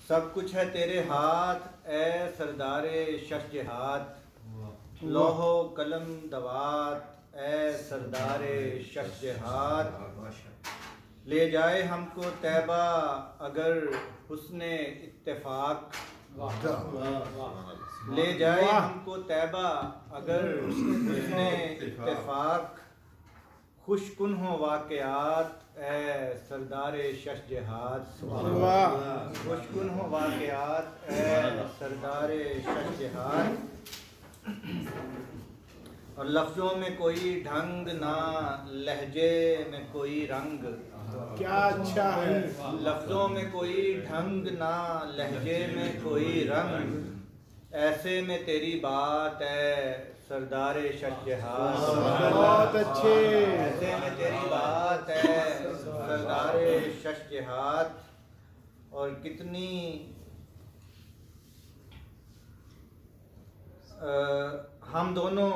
सब कुछ है तेरे हाथ ए सरदारे शश जिहाद, लोहो कलम दवात ए सरदारे शश जिहाद। ले जाए हमको तैबा अगर हुस्ने इत्तेफाक, ले जाए हमको तैबा अगर हुस्ने इत्तेफाक। खुशकुन हो वाक़यात ए सरदारे शश जिहाद, खुशकुन हो वाक़यात ए सरदारे शश जिहाद। और लफ्ज़ों में कोई ढंग ना लहजे में कोई रंग, क्या अच्छा है। लफ्ज़ों में कोई ढंग ना लहजे में कोई रंग, ऐसे में तेरी बात है सरदारे शश जिहाद। बहुत अच्छे। ऐसे में तेरी बात है सरदारे शश जिहाद। और कितनी हम दोनों,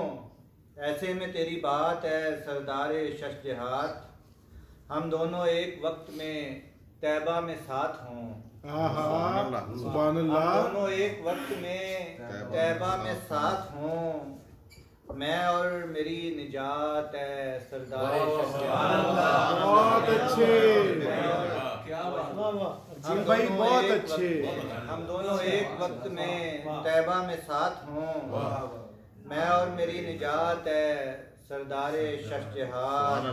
ऐसे में तेरी बात है सरदारे शश जिहाद। हम दोनों एक वक्त में तैबा में साथ हों, सुभान अल्लाह। हम दोनों एक वक्त में तैबा में साथ हों, मैं और मेरी निजात है सरदारे शश जिहाद। बहुत अच्छे। हम भाई दोनों बहुत एक अच्छे। हम दोनों एक वक्त में तैबा में साथ हों, मैं और मेरी निजात है सरदारे शश जिहाद।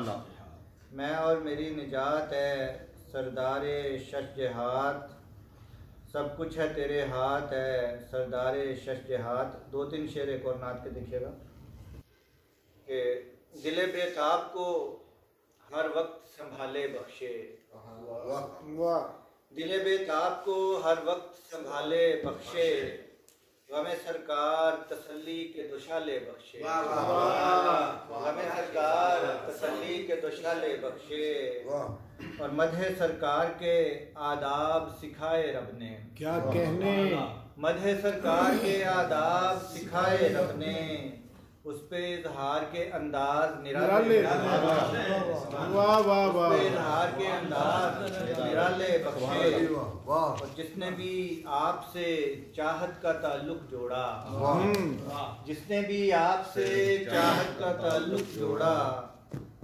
मैं और मेरी निजात है सरदारे शश जिहाद। सब कुछ है तेरे हाथ है सरदारे शश जिहाद। 2-3 शेर एक और नात के देखिएगा कि दिले बेताब को हर वक्त संभाले बख्शे, वाह। दिले बेताब को हर वक्त संभाले बख्शे, गमे सरकार तसल्ली के दुशाले बख्शे, गमे सरकार तसल्ली के दुशाले बख्शे। और मदहे सरकार के आदाब सिखाए रब ने, क्या कहने। मदहे सरकार के आदाब सिखाए रब ने, उस पे इजहार के अंदाज निराले, वाह वाह वाह, इजहार के अंदाज निराले बख्शे। और जिसने भी आपसे चाहत का ताल्लुक जोड़ा, जिसने भी आपसे चाहत का ताल्लुक जोड़ा,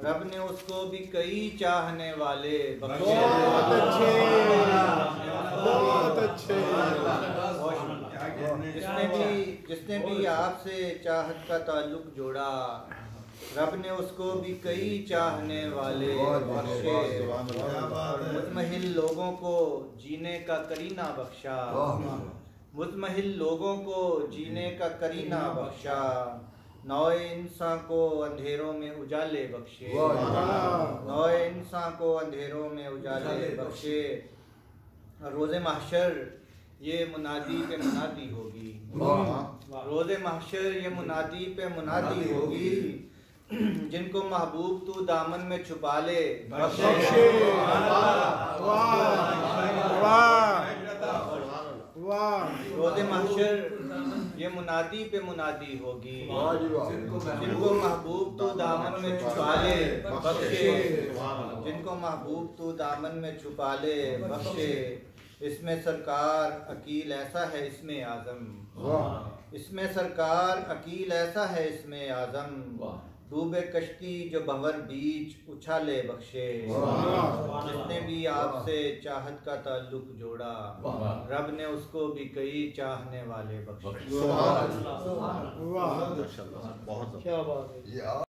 रब ने उसको भी कई चाहने वाले बख्शे। बहुत अच्छे, बहुत अच्छे। जिसने भी आपसे चाहत का ताल्लुक जोड़ा, रब ने उसको भी कई चाहने वाले बख्शे। और मुतमहिल लोगों को जीने का करीना बख्शा, मुतमहिल लोगों को जीने का करीना बख्शा। नौए इंसान को अंधेरों में उजाले बख्शे, नौए इंसान को अंधेरों में उजाले बख्शे। रोज़े महशर ये मुनादी पे मुनादी होगी, रोज़े महशर ये मुनादी पे मुनादी होगी। जिनको महबूब तू दामन में छुपा ले बख्शे। रोज़े महशर ये मुनादी पे मुनादी होगी, जिनको महबूब तू दामन में छुपा ले बख्शे, जिनको महबूब तू दामन में छुपा ले बख्शे। इसमें सरकार अकील ऐसा है इसमें आज़म, इसमें सरकार अकील ऐसा है इसमें आज़म। डूबे कश्ती जो भंवर बीच उछाले बख्शे, जिसने भी आपसे चाहत का ताल्लुक जोड़ा, रब ने उसको भी कई चाहने वाले बख्शे। वाह, क्या बात है।